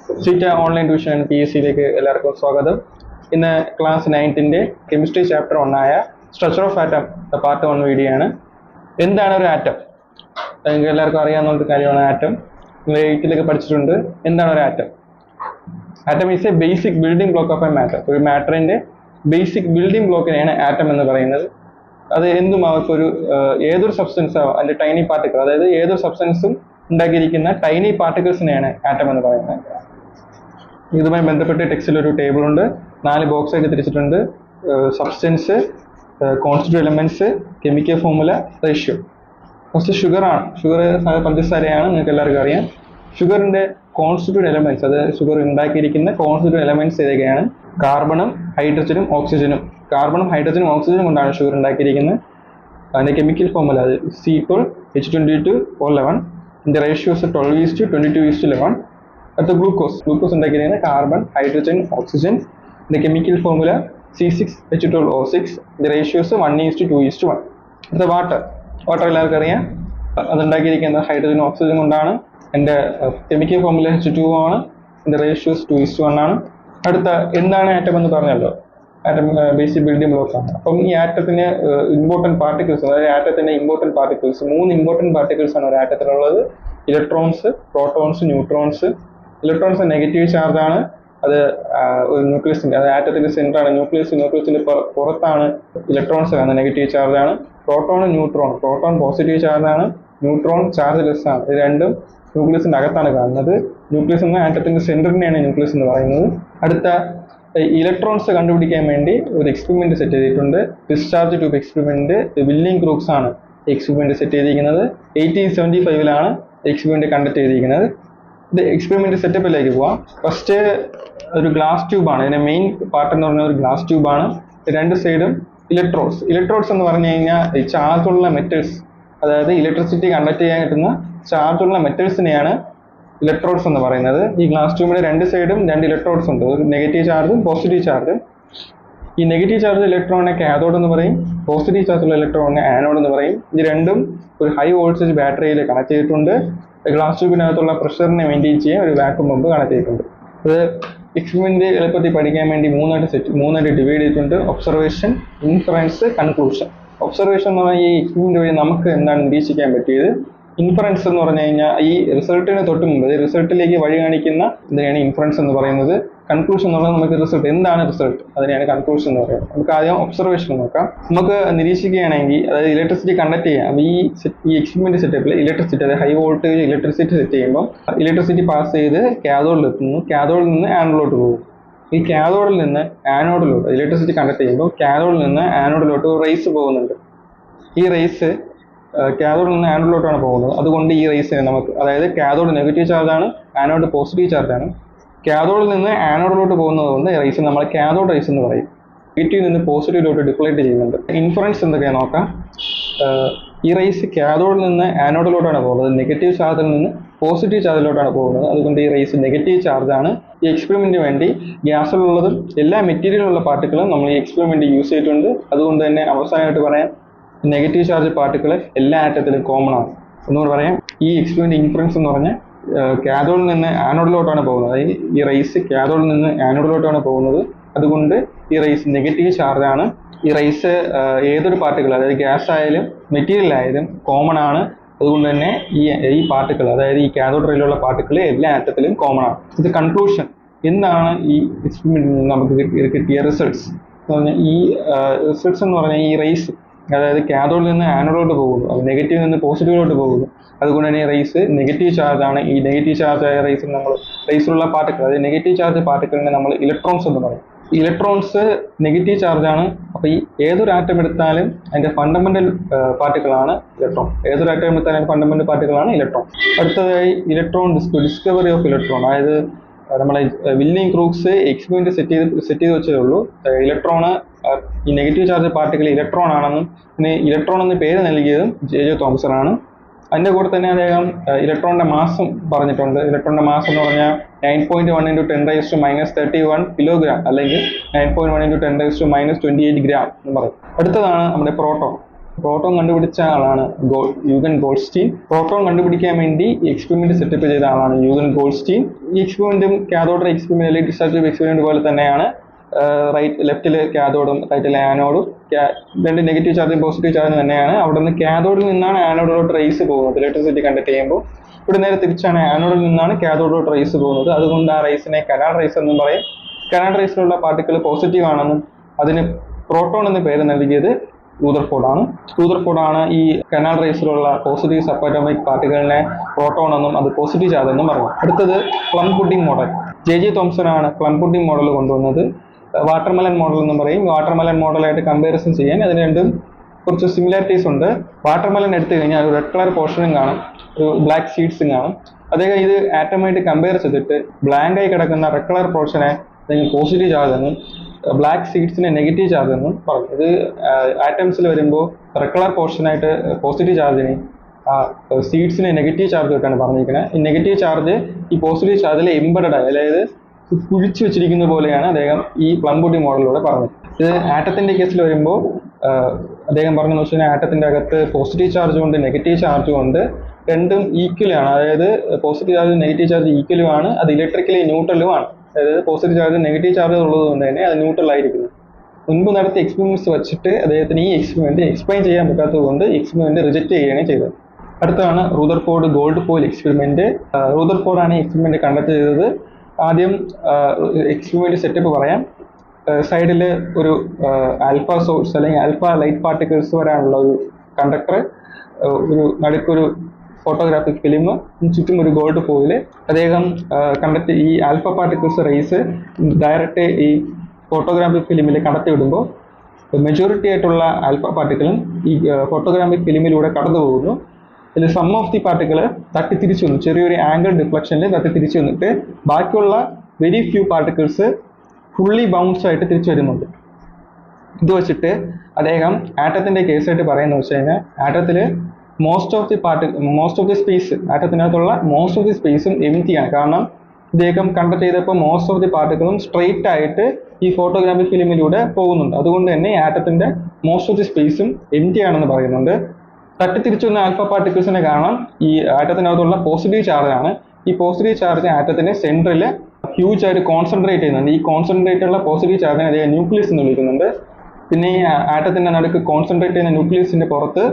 സീറ്റ online tuition and PSCയിലേക്ക് എല്ലാവർക്കും സ്വാഗതം. ഇന്ന് ക്ലാസ് 9ന്റെ കെമിസ്ട്രി ചാപ്റ്റർ 1 ആയ structure of atom part 1 video ആണ്. എന്താണ് ഒരു ആറ്റം? നിങ്ങൾക്ക് എല്ലാവർക്കും അറിയാവുന്ന ഒരു കാര്യമാണ് ആറ്റം. നിങ്ങൾ 8ലേക്ക് പഠിച്ചിട്ടുണ്ട്. എന്താണ് ഒരു atom? Atom is A basic building block of A matter. ഒരു മാറ്ററിന്റെ ബേസിക് ബിൽഡിംഗ് ബ്ലോക്കിനെയാണ് ആറ്റം എന്ന് പറയുന്നത്. അത് എന്തും അവർക്കൊരു ഏതൊരു സബ്സ്റ്റൻസ് ആവും അതിന്റെ ടൈനി പാർട്ടിക്കിൾ, അതായത് ഏതൊരു സബ്സ്റ്റൻസും ഉണ്ടാക്കിയിരിക്കുന്ന ടൈനി പാർട്ടിക്കിൾസിനെയാണ് ആറ്റം എന്ന് പറയുന്നത്. ഇതുമായി ബന്ധപ്പെട്ട് ടെക്സ്റ്റിൽ ഒരു ടേബിൾ ഉണ്ട്, 4 ബോക്സ് ആയിട്ട് തിരിച്ചിട്ടുണ്ട്. Substance, constitute elements, chemical formula, ratio. First sugar ആണ്. ഷുഗർ പഞ്ചസാരയാണ്, നിങ്ങൾക്ക് എല്ലാവർക്കും അറിയാം. ഷുഗറിന്റെ കോൺസ്റ്റിറ്റ്യൂട്ട് എലമെന്റ്സ്, അത് ഷുഗർ ഉണ്ടാക്കിയിരിക്കുന്ന കോൺസ്റ്റിറ്റ്യൂട്ട് എലമെന്റ്സ് ഏതൊക്കെയാണ്? കാർബണും ഹൈഡ്രജനും ഓക്സിജനും. കാർബണും ഹൈഡ്രജനും ഓക്സിജനും കൊണ്ടാണ് ഷുഗർ ഉണ്ടാക്കിയിരിക്കുന്നത്. അതിന്റെ കെമിക്കൽ ഫോർമുല അത് C=H22O11. ഇതിന്റെ റേഷ്യോസ് 12:22:11. അടുത്ത ഗ്ലൂക്കോസ് ഉണ്ടാക്കിയിരിക്കുന്നത് കാർബൺ, ഹൈഡ്രജൻ, ഓക്സിജൻ. ഇതിന്റെ കെമിക്കൽ ഫോർമുല C6H12O6. ഇതിന്റെ റേഷ്യോസ് 1:2:1. അടുത്ത വാട്ടർ എല്ലാവർക്കും അറിയാം. അതുണ്ടാക്കിയിരിക്കുന്നത് ഹൈഡ്രജനും ഓക്സിജൻ കൊണ്ടാണ്. എൻ്റെ കെമിക്കൽ ഫോർമുല H2O ആണ്. ഇതിന്റെ റേഷ്യോസ് 2:1 ആണ്. അടുത്ത എന്താണ് ആറ്റം എന്ന് പറഞ്ഞല്ലോ. ആറ്റം ബേസിക് ബിൽഡിംഗ് ബ്ലോക്ക് ആണ്. അപ്പം ഈ ആറ്റത്തിന് ഇമ്പോർട്ടൻറ്റ് പാർട്ടിക്കിൾസ്, അതായത് ആറ്റത്തിന്റെ ഇമ്പോർട്ടൻറ്റ് പാർട്ടിക്കിൾസ്, 3 ഇമ്പോർട്ടൻറ്റ് പാർട്ടിക്കിൾസ് ആണ് ഒരു ആറ്റത്തിലുള്ളത്. Electrons, protons, neutrons. Electrons negative charge ആണ്. അത് ഒരു ന്യൂക്ലിയസിന്റെ, അത് ആറ്റത്തിന്റെ സെന്റർ ആണ്. ന്യൂക്ലിയസിന്റെ പുറത്താണ് ഇലക്ട്രോൺസ് കാണുന്നത്, നെഗറ്റീവ് ചാർജ് ആണ്. പ്രോട്ടോൺ പോസിറ്റീവ് ചാർജ് ആണ്, ന്യൂട്രോൺ ചാർജ് ലെസ് ആണ്. ഇത് രണ്ടും ന്യൂക്ലിയസിന്റെ അകത്താണ് കാണുന്നത്. ന്യൂക്ലിയസ് എന്ന ആറ്റത്തിന്റെ സെന്ററിനെയാണ് ന്യൂക്ലിയസ് എന്ന് പറയുന്നത്. അടുത്ത ഇലക്ട്രോൺസ് കണ്ടുപിടിക്കാൻ വേണ്ടി ഒരു എക്സ്പെരിമെന്റ് സെറ്റ് ചെയ്തിട്ടുണ്ട്. Discharge tube experiment. William Crookes ആണ് എക്സ്പെരിമെന്റ് സെറ്റ് ചെയ്തിരിക്കുന്നത്. 1875 എക്സ്പെരിമെന്റ് കണ്ടക്ട് ചെയ്തിരിക്കുന്നത്. ഇത് എക്സ്പെരിമെന്റ് സെറ്റപ്പിലേക്ക് പോവാം. ഫസ്റ്റ് ഒരു ഗ്ലാസ് ട്യൂബാണ്. ഇതിന്റെ മെയിൻ പാർട്ട് എന്ന് പറഞ്ഞാൽ ഒരു ഗ്ലാസ് ട്യൂബാണ്. 2 സൈഡും ഇലക്ട്രോഡ്സ് എന്ന് പറഞ്ഞു കഴിഞ്ഞാൽ ഈ ചാർജുള്ള മെറ്റൽസ്, അതായത് ഇലക്ട്രിസിറ്റി കണ്ടക്ട് ചെയ്യാൻ കിട്ടുന്ന ചാർജുള്ള മെറ്റൽസിനെയാണ് ഇലക്ട്രോഡ്സ് എന്ന് പറയുന്നത്. ഈ ഗ്ലാസ് ട്യൂബിന്റെ 2 സൈഡും 2 ഇലക്ട്രോഡ്സ് ഉണ്ട്, ഒരു നെഗറ്റീവ് ചാർജും പോസിറ്റീവ് ചാർജും. ഈ നെഗറ്റീവ് ചാർജ് ഇലക്ട്രോണിനെ കാഥോഡ് എന്ന് പറയും, പോസിറ്റീവ് ചാർജുള്ള ഇലക്ട്രോണിനെ ആനോഡ് എന്ന് പറയും. ഇത് രണ്ടും ഒരു ഹൈ വോൾട്ടേജ് ബാറ്ററിയിൽ കണക്ട് ചെയ്തിട്ടുണ്ട്. ഗ്ലാസ് ട്യൂബിനകത്തുള്ള പ്രഷറിനെ മെയിൻറ്റെയിൻ ചെയ്യാൻ ഒരു വാക്വം പമ്പ് കണക്ട് ചെയ്തിട്ടുണ്ട്. അത് എക്സ്പെരിമെന്റ് എളുപ്പത്തിൽ പഠിക്കാൻ വേണ്ടി മൂന്നായിട്ട് ഡിവൈഡ് ചെയ്തിട്ടുണ്ട്. Observation, inference, conclusion. ഒബ്സർവേഷൻ എന്ന് പറഞ്ഞാൽ ഈ എക്സ്പെരിമെന്റ് വഴി നമുക്ക് എന്താണ് നിരീക്ഷിക്കാൻ പറ്റിയത്. ഇൻഫറൻസ് എന്ന് പറഞ്ഞു കഴിഞ്ഞാൽ ഈ റിസൾട്ടിന് തൊട്ട് മുമ്പ് റിസൾട്ടിലേക്ക് വഴി കാണിക്കുന്ന ഇതിനെയാണ് ഇൻഫറൻസ് എന്ന് പറയുന്നത്. കൺക്ലൂഷൻ എന്ന് പറഞ്ഞാൽ നമുക്ക് റിസൾട്ട് എന്താണ് റിസൾട്ട്, അതിനെയാണ് കൺക്ലൂഷൻ എന്ന് പറയുന്നത്. നമുക്ക് ആദ്യം ഒബ്സർവേഷൻ നോക്കാം. നമുക്ക് നിരീക്ഷിക്കുകയാണെങ്കിൽ, അതായത് ഇലക്ട്രിസിറ്റി കണ്ടക്ട് ചെയ്യാം. ഈ എക്സ്പെരിമെന്റ് സെറ്റപ്പിൽ ഇലക്ട്രിസിറ്റി, അതായത് ഹൈ വോൾട്ടേജ് ഇലക്ട്രിസിറ്റി സെറ്റ് ചെയ്യുമ്പോൾ ഇലക്ട്രിസിറ്റി പാസ് ചെയ്ത് കാഥോഡിൽ എത്തുന്നു. കാഥോഡിൽ നിന്ന് ആനോഡിലോട്ട് പോകും. ഈ കാഥോഡിൽ നിന്ന് ആനോഡിലോട്ട് ഇലക്ട്രിസിറ്റി കണ്ടക്ട് ചെയ്യുമ്പോൾ കാഥോഡിൽ നിന്ന് ആനോഡിലോട്ട് റേസ് പോകുന്നുണ്ട്. ഈ റേസ് കാഥോഡിൽ നിന്ന് ആനോഡിലോട്ടാണ് പോകുന്നത്. അതുകൊണ്ട് ഈ റേസിനെ നമുക്ക്, അതായത് കാഥോഡ് നെഗറ്റീവ് ചാർജാണ്, ആനോഡ് പോസിറ്റീവ് ചാർജാണ്. കാഥോഡിൽ നിന്ന് ആനോഡിലോട്ട് പോകുന്നത് കൊണ്ട് റേസ് നമ്മൾ കാഥോഡ് റേസ് എന്ന് പറയും. നെഗറ്റീവ് നിന്ന് പോസിറ്റീവിലോട്ട് ഡിഫ്ലക്ട് ചെയ്യുന്നുണ്ട്. ഇൻഫറൻസ് എന്തൊക്കെയാണെന്ന് നോക്കാം. ഈ റേസ് കാഥോഡിൽ നിന്ന് ആനോഡിലോട്ടാണ് പോകുന്നത്, നെഗറ്റീവ് ചാർജിൽ നിന്ന് പോസിറ്റീവ് ചാർജിലോട്ടാണ് പോകുന്നത്. അതുകൊണ്ട് ഈ റേസ് നെഗറ്റീവ് ചാർജാണ്. ഈ എക്സ്പെരിമെന്റിന് വേണ്ടി ഗ്യാസിലുള്ളതും എല്ലാ മെറ്റീരിയലുള്ള പാർട്ടിക്കിളും നമ്മൾ ഈ എക്സ്പെരിമെന്റ് യൂസ് ചെയ്തിട്ടുണ്ട്. അതുകൊണ്ട് തന്നെ അവസാനമായിട്ട് പറയാം, നെഗറ്റീവ് ചാർജ് പാർട്ടിക്കിൾ എല്ലാ ആറ്റത്തിലും കോമൺ ആണ്. ഒന്നുകൂടി പറയാം, ഈ എക്സ്പെരിമെന്റ് ഇൻഫറൻസ് എന്ന് പറഞ്ഞാൽ കാഥോഡിൽ നിന്ന് ആനോഡിലോട്ടാണ് പോകുന്നത്. അതായത് ഈ റേസ് കാഥോഡിൽ നിന്ന് ആനോഡിലോട്ടാണ് പോകുന്നത്. അതുകൊണ്ട് ഈ റേസ് നെഗറ്റീവ് ചാർജ് ആണ്. ഈ റേസ് ഏതൊരു പാർട്ടിക്കിൾ, അതായത് ഗ്യാസ് ആയാലും മെറ്റീരിയൽ ആയാലും കോമൺ ആണ്. അതുകൊണ്ട് തന്നെ ഈ പാർട്ടിക്കിൾ, അതായത് ഈ കാഥോഡ് റേയിലുള്ള പാർട്ടിക്കിൾ എല്ലാ ആറ്റത്തിലും കോമൺ ആണ്. ഇത് കൺക്ലൂഷൻ. എന്താണ് ഈ എക്സ്പെരിമെന്റിൽ നമുക്ക് കിട്ടിയ റിസൾട്ട്സ് എന്ന് പറഞ്ഞാൽ, ഈ റിസൾട്ട്സ് എന്ന് പറഞ്ഞാൽ ഈ റേസ്, അതായത് കാഥോഡിൽ നിന്ന് ആനോഡിലോട്ട് പോകുന്നു, അത് നെഗറ്റീവ് നിന്ന് പോസിറ്റീവിലോട്ട് പോകുന്നു. അതുകൊണ്ട് തന്നെ റേസ് നെഗറ്റീവ് ചാർജ് ആണ്. ഈ നെഗറ്റീവ് ചാർജ് ആയ റേസിലുള്ള പാർട്ടിക്കിൾ, അതായത് നെഗറ്റീവ് ചാർജ് പാർട്ടിക്കിളിനെ നമ്മൾ ഇലക്ട്രോൺസ് എന്ന് പറയും. ഇലക്ട്രോൺസ് നെഗറ്റീവ് ചാർജ് ആണ്. അപ്പോൾ ഈ ഏതൊരു ആറ്റം എടുത്താലും അതിന്റെ ഫണ്ടമെന്റൽ പാർട്ടിക്കിളാണ് ഇലക്ട്രോൺ. ഏതൊരു ആറ്റം എടുത്താലും ഫണ്ടമെന്റൽ പാർട്ടിക്കിളാണ് ഇലക്ട്രോൺ. അടുത്തതായി ഇലക്ട്രോൺ ഡിസ്കവറി ഓഫ് ഇലക്ട്രോൺ. അതായത് നമ്മളെ വില്ലിംഗ് ക്രൂക്സ് എക്സ്പെരിമെന്റ് സെറ്റ് ചെയ്ത് വെച്ചതേ ഉള്ളൂ. ഇലക്ട്രോണ്, ഈ നെഗറ്റീവ് ചാർജ് പാർട്ടിക്കിൾ ഇലക്ട്രോൺ ആണെന്നും പിന്നെ ഇലക്ട്രോൺ എന്ന് പേര് നൽകിയതും J.J. തോംസൺ ആണ്. അതിന്റെ കൂടെ തന്നെ അദ്ദേഹം ഇലക്ട്രോണിന്റെ മാസം പറഞ്ഞിട്ടുണ്ട്. ഇലക്ട്രോണിന്റെ മാസം എന്ന് പറഞ്ഞാൽ 9.1 × 10⁻³ കിലോഗ്രാം, അല്ലെങ്കിൽ 9.1 × 10⁻28 ഗ്രാം എന്ന് പറയും. അടുത്തതാണ് നമ്മുടെ പ്രോട്ടോൺ. പ്രോട്ടോൺ കണ്ടുപിടിച്ച ആളാണ് യൂഗൻ ഗോൾഡ്സ്റ്റീൻ. പ്രോട്ടോൺ കണ്ടുപിടിക്കാൻ വേണ്ടി എക്സ്പെരിമെന്റ് സെറ്റപ്പ് ചെയ്ത ആളാണ് യൂഗൻ ഗോൾഡ്സ്റ്റീൻ. ഈ എക്സ്പെരിമെന്റും കാഥോഡ് റേ എക്സ്പെരിമെന്റ് അല്ലെങ്കിൽ ഡിസ്ചാർജ് ട്യൂബ് എക്സ്പെരിമെന്റ് പോലെ തന്നെയാണ്. ലെഫ്റ്റില് കാഥോഡും റൈറ്റിലെ ആനോഡും, രണ്ട് നെഗറ്റീവ് ചാർജും പോസിറ്റീവ് ചാർജും തന്നെയാണ്. അവിടെ നിന്ന് കാഥോഡിൽ നിന്നാണ് ആനോഡിലോട്ട് റേസ് പോകുന്നത് ഇലക്ട്രിസിറ്റി കണ്ടക്ട് ചെയ്യുമ്പോൾ. ഇവിടെ നേരെ തിരിച്ചാണ് ആനോഡിൽ നിന്നാണ് കാഥോഡിലോട്ട് റേസ് പോകുന്നത്. അതുകൊണ്ട് ആ റേസിനെ കനാഡ് റേസ് എന്നും പറയും. കനാഡ് റേസിലുള്ള പാർട്ടിക്കിൾ പോസിറ്റീവ് ആണെന്നും അതിന് പ്രോട്ടോൺ എന്ന് പേര് നൽകിയത് റൂദർഫോർഡ് ആണ് ഈ കനാൽ റേസിലുള്ള പോസിറ്റീവ് സബ് അറ്റോമിക് പാർട്ടിക്കിളിനെ പ്രോട്ടോൺ എന്നും അത് പോസിറ്റീവ് ചാർജ് എന്നും പറഞ്ഞു. അടുത്തത് plum pudding model. J Thomson ആണ് പ്ലം പുഡിംഗ് മോഡൽ കൊണ്ടുവന്നത്. വാട്ടർമെലൻ മോഡൽ എന്നും പറയും. വാട്ടർമെലൻ മോഡലായിട്ട് കമ്പാരിസൺ ചെയ്യാൻ അതിന് രണ്ടും കുറച്ച് സിമിലാരിറ്റീസ് ഉണ്ട്. വാട്ടർമെലൻ എടുത്തു കഴിഞ്ഞാൽ ഒരു റെഡ് കളർ പോർഷനും കാണും, ഒരു ബ്ലാക്ക് സീഡ്സും കാണും. അദ്ദേഹം ഇത് ആറ്റമായിട്ട് കമ്പയർ ചെയ്തിട്ട് ബ്ലാങ്ക് ആയി കിടക്കുന്ന റെഡ് കളർ പോർഷനെ പോസിറ്റീവ് ചാർജ് എന്നും ബ്ലാക്ക് സീഡ്സിനെ നെഗറ്റീവ് ചാർജ് എന്നും പറഞ്ഞു. ഇത് ആറ്റംസിൽ വരുമ്പോൾ റെഡ് കളർ പോർഷനായിട്ട് പോസിറ്റീവ് ചാർജിനെ, സീഡ്സിനെ നെഗറ്റീവ് ചാർജ് ആയിട്ടാണ് പറഞ്ഞിരിക്കുന്നത്. ഈ നെഗറ്റീവ് ചാർജ് ഈ പോസിറ്റീവ് ചാർജിൽ എംബഡഡ് ആയി, അതായത് കുഴിച്ചു വെച്ചിരിക്കുന്ന പോലെയാണ് അദ്ദേഹം ഈ പ്ലം പുഡിംഗ് മോഡലിലൂടെ പറഞ്ഞത്. ഇത് ആറ്റത്തിന്റെ കേസിൽ വരുമ്പോൾ അദ്ദേഹം പറഞ്ഞെന്ന് വെച്ച് കഴിഞ്ഞാൽ ആറ്റത്തിന്റെ അകത്ത് പോസിറ്റീവ് ചാർജും ഉണ്ട് നെഗറ്റീവ് ചാർജും ഉണ്ട്. രണ്ടും ഈക്വൽ ആണ്. അതായത് പോസിറ്റീവ് ചാർജ് നെഗറ്റീവ് ചാർജ് ഈക്വലും ആണ്. അത് ഇലക്ട്രിക്കലി ന്യൂട്രലും ആണ്. അതായത് പോസിറ്റീവ് ചാർജ് നെഗറ്റീവ് ചാർജ് ഉള്ളത് കൊണ്ട് തന്നെ അത് ന്യൂട്രൽ ആയിരിക്കുന്നു. മുൻപ് നടത്തിയ എക്സ്പെരിമെന്റ്സ് വെച്ചിട്ട് അദ്ദേഹത്തിന് ഈ എക്സ്പെരിമെന്റ് എക്സ്പ്ലെയിൻ ചെയ്യാൻ പറ്റാത്തത് കൊണ്ട് എക്സ്പെരിമെന്റ് റിജക്ട് ചെയ്യുകയാണ് ചെയ്തത്. അടുത്താണ് Rutherford gold foil experiment. Rutherford ആണ് എക്സ്പെരിമെന്റ് കണ്ടക്ട് ചെയ്തത്. ആദ്യം എക്സ്പെരിമെന്റ് സെറ്റപ്പ് പറയാം. സൈഡിൽ ഒരു ആൽഫ സോഴ്സ് അല്ലെങ്കിൽ ആൽഫ ലൈറ്റ് പാർട്ടിക്കിൾസ് വരാനുള്ള ഒരു കണ്ടക്ടർ, ഒരു നടുക്കൊരു ഫോട്ടോഗ്രാഫിക് ഫിലിം, ചുറ്റും ഒരു ഗോൾഡ് ഫോയിൽ. അദ്ദേഹം കണ്ടക്ട് ഈ ആൽഫ പാർട്ടിക്കിൾസ് റേസ് ഡയറക്റ്റ് ഈ ഫോട്ടോഗ്രാഫിക് ഫിലിമിൽ കടത്തി വിടുമ്പോൾ മെജോറിറ്റി ആയിട്ടുള്ള ആൽഫ പാർട്ടിക്കിളും ഈ ഫോട്ടോഗ്രാഫിക് ഫിലിമിലൂടെ കടന്നു പോകുന്നു. ഇതിൽ സം ഓഫ് ദി പാർട്ടിക്കിൾ തട്ടി തിരിച്ചു വന്നു, ചെറിയൊരു ആംഗിൾ ഡിഫ്ലക്ഷനിൽ തട്ടി തിരിച്ചു വന്നിട്ട് ബാക്കിയുള്ള very few particles fully bounce ആയിട്ട് തിരിച്ചു വരുന്നുണ്ട്. ഇത് വെച്ചിട്ട് അദ്ദേഹം ആറ്റത്തിന്റെ കേസായിട്ട് പറയുന്നത് വെച്ച് കഴിഞ്ഞാൽ ആറ്റത്തിൽ മോസ്റ്റ് ഓഫ് ദി സ്പേസ്, ആറ്റത്തിനകത്തുള്ള മോസ്റ്റ് ഓഫ് ദി സ്പേസും എംറ്റി ആണ്. കാരണം ഇദ്ദേഹം കണ്ടക്ട് ചെയ്തപ്പോൾ മോസ്റ്റ് ഓഫ് ദി പാർട്ടിക്കിളും സ്ട്രെയിറ്റ് ആയിട്ട് ഈ ഫോട്ടോഗ്രാഫിക് ഫിലിമിലൂടെ പോകുന്നുണ്ട്. അതുകൊണ്ട് തന്നെ ആറ്റത്തിന്റെ മോസ്റ്റ് ഓഫ് ദി സ്പേസും എംറ്റി ആണെന്ന് പറയുന്നുണ്ട്. തട്ടിത്തിരിച്ചു വന്ന ആൽഫ പാർട്ടിക്കിൾസിനെ കാണാം ഈ ആറ്റത്തിനകത്തുള്ള പോസിറ്റീവ് ചാർജ് ആണ്. ഈ പോസിറ്റീവ് ചാർജ് ആറ്റത്തിന്റെ സെൻട്രൽ ഹ്യൂജ് ആയിട്ട് കോൺസെൻട്രേറ്റ് ചെയ്യുന്നുണ്ട്. ഈ കോൺസെൻട്രേറ്റ് ഉള്ള പോസിറ്റീവ് ചാർജിനെ അദ്ദേഹം ന്യൂക്ലിയസ് എന്ന് വിളിക്കുന്നുണ്ട്. പിന്നെ ഈ ആറ്റത്തിന്റെ നടുക്ക് കോൺസെൻട്രേറ്റ് ചെയ്യുന്ന ന്യൂക്ലിയസിന്റെ പുറത്ത്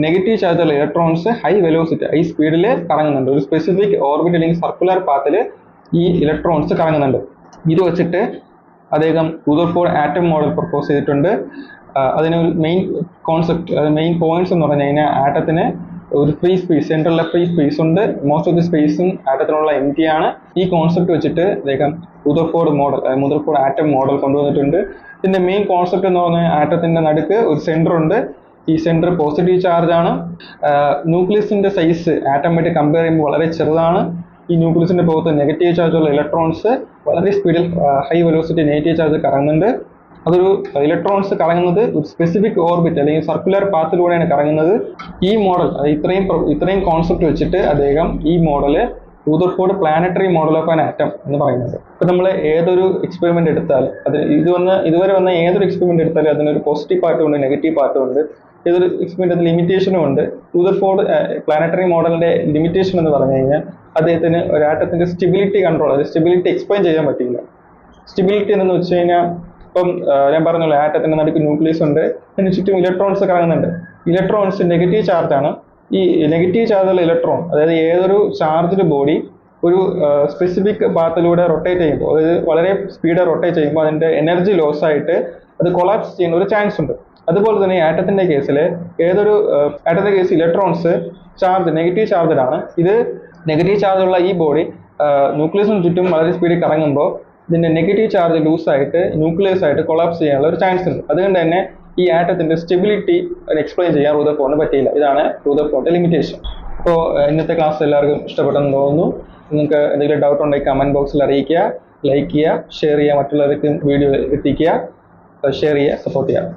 നെഗറ്റീവ് ചാർജുള്ള ഇലക്ട്രോൺസ് ഹൈ വെലോസിറ്റി, ഹൈ സ്പീഡിൽ കറങ്ങുന്നുണ്ട്. ഒരു സ്പെസിഫിക് ഓർബിറ്റ് അല്ലെങ്കിൽ സർക്കുലർ പാത്തിൽ ഈ ഇലക്ട്രോൺസ് കറങ്ങുന്നുണ്ട്. ഇത് വെച്ചിട്ട് അദ്ദേഹം റൂദർഫോർഡ് ആറ്റം മോഡൽ പ്രപ്പോസ് ചെയ്തിട്ടുണ്ട്. അതിനൊരു മെയിൻ കോൺസെപ്റ്റ്, മെയിൻ പോയിന്റ്സ് എന്ന് പറഞ്ഞു കഴിഞ്ഞാൽ ആറ്റത്തിന് ഒരു ഫ്രീ സ്പേസ്, സെൻട്രലിലെ ഫ്രീ സ്പേസ് ഉണ്ട്. മോസ്റ്റ് ഓഫ് ദി സ്പേസും ആറ്റത്തിനുള്ള എംറ്റി ആണ്. ഈ കോൺസെപ്റ്റ് വെച്ചിട്ട് അദ്ദേഹം റൂദർഫോർഡ് ആറ്റം മോഡൽ കൊണ്ടുവന്നിട്ടുണ്ട്. ഇതിന്റെ മെയിൻ കോൺസെപ്റ്റ് എന്ന് പറഞ്ഞാൽ ആറ്റത്തിന്റെ നടുക്ക് ഒരു സെന്റർ ഉണ്ട്. ഈ സെന്റർ പോസിറ്റീവ് ചാർജ് ആണ്. ന്യൂക്ലിയസിന്റെ സൈസ് ആറ്റമായിട്ട് കമ്പയർ ചെയ്യുമ്പോൾ വളരെ ചെറുതാണ്. ഈ ന്യൂക്ലിയസിന്റെ പുറത്ത് നെഗറ്റീവ് ചാർജുള്ള ഇലക്ട്രോൺസ് വളരെ സ്പീഡിൽ ഹൈ വെലോസിറ്റി നെഗറ്റീവ് ചാർജ് കറങ്ങുന്നുണ്ട്. അതൊരു ഇലക്ട്രോൺസ് കറങ്ങുന്നത് ഒരു സ്പെസിഫിക് ഓർബിറ്റ് അല്ലെങ്കിൽ സർക്കുലർ പാത്തിലൂടെയാണ് കറങ്ങുന്നത്. ഈ മോഡൽ, ഇത്രയും കോൺസെപ്റ്റ് വെച്ചിട്ട് അദ്ദേഹം ഈ model Rutherford planetary model of an atom എന്ന് പറയുന്നത്. ഇപ്പൊ നമ്മൾ ഏതൊരു എക്സ്പെരിമെന്റ് എടുത്താലും ഇതുവരെ വന്ന ഏതൊരു എക്സ്പെരിമെന്റ് എടുത്താലും അതിനൊരു പോസിറ്റീവ് പാർട്ടും ഉണ്ട്, നെഗറ്റീവ് പാർട്ടും ഉണ്ട്. ഏതൊരു എക്സ്പെരിമെന്റ് ലിമിറ്റേഷനും ഉണ്ട്. റൂദർഫോർഡ് പ്ലാനറ്ററി മോഡലിന്റെ ലിമിറ്റേഷൻ എന്ന് പറഞ്ഞു കഴിഞ്ഞാൽ അദ്ദേഹത്തിന് ഒരു ആറ്റത്തിന്റെ സ്റ്റെബിലിറ്റി കൺട്രോൾ, അത് സ്റ്റെബിലിറ്റി എക്സ്പ്ലെയിൻ ചെയ്യാൻ പറ്റില്ല. സ്റ്റെബിലിറ്റി എന്ന് വെച്ച് കഴിഞ്ഞാൽ ഇപ്പം ഞാൻ പറഞ്ഞല്ലോ ആറ്റത്തിന്റെ നടുക്ക് ന്യൂക്ലിയസ് ഉണ്ട്, അതിന് ചുറ്റും ഇലക്ട്രോൺസ് കറങ്ങുന്നുണ്ട്. ഇലക്ട്രോൺസ് നെഗറ്റീവ് ചാർജ് ആണ്. ഈ നെഗറ്റീവ് ചാർജുള്ള ഇലക്ട്രോൺ, അതായത് ഏതൊരു ചാർജ്ഡ് ബോഡി ഒരു സ്പെസിഫിക് പാത്തിലൂടെ റൊട്ടേറ്റ് ചെയ്യുമ്പോൾ, അതായത് വളരെ സ്പീഡ് റൊട്ടേറ്റ് ചെയ്യുമ്പോൾ അതിന്റെ എനർജി ലോസ് ആയിട്ട് അത് കൊളാപ്സ് ചെയ്യുന്ന ഒരു ചാൻസ് ഉണ്ട്. അതുപോലെ തന്നെ ആറ്റത്തിന്റെ കേസിൽ ആറ്റത്തിന്റെ കേസിൽ ഇലക്ട്രോൺസ് നെഗറ്റീവ് ചാർജഡ് ആണ്. ഇത് നെഗറ്റീവ് ചാർജുള്ള ഈ ബോഡി ന്യൂക്ലിയസിന് ചുറ്റും വളരെ സ്പീഡിൽ കറങ്ങുമ്പോൾ ഇതിന്റെ നെഗറ്റീവ് ചാർജ് ലൂസ് ആയിട്ട് ന്യൂക്ലിയസ് ആയിട്ട് കൊളാപ്സ് ചെയ്യാനുള്ള ഒരു ചാൻസ് ഉണ്ട്. അതുകൊണ്ട് തന്നെ ഈ ആറ്റത്തിന്റെ സ്റ്റെബിലിറ്റി എക്സ്പ്ലെയിൻ ചെയ്യാൻ റൂദർഫോർഡിന് പറ്റിയില്ല. ഇതാണ് റൂദർഫോർഡിന്റെ ലിമിറ്റേഷൻ. അപ്പോൾ ഇന്നത്തെ ക്ലാസ് എല്ലാവർക്കും ഇഷ്ടപ്പെട്ടെന്ന് തോന്നുന്നു. നിങ്ങൾക്ക് എന്തെങ്കിലും ഡൗട്ട് ഉണ്ടെങ്കിൽ കമന്റ് ബോക്സിൽ അറിയിക്കുക, ലൈക്ക് ചെയ്യുക, ഷെയർ ചെയ്യുക, മറ്റുള്ളവർക്കും വീഡിയോ എത്തിക്കുക, ഷെയർ ചെയ്യുക, സപ്പോർട്ട് ചെയ്യുക.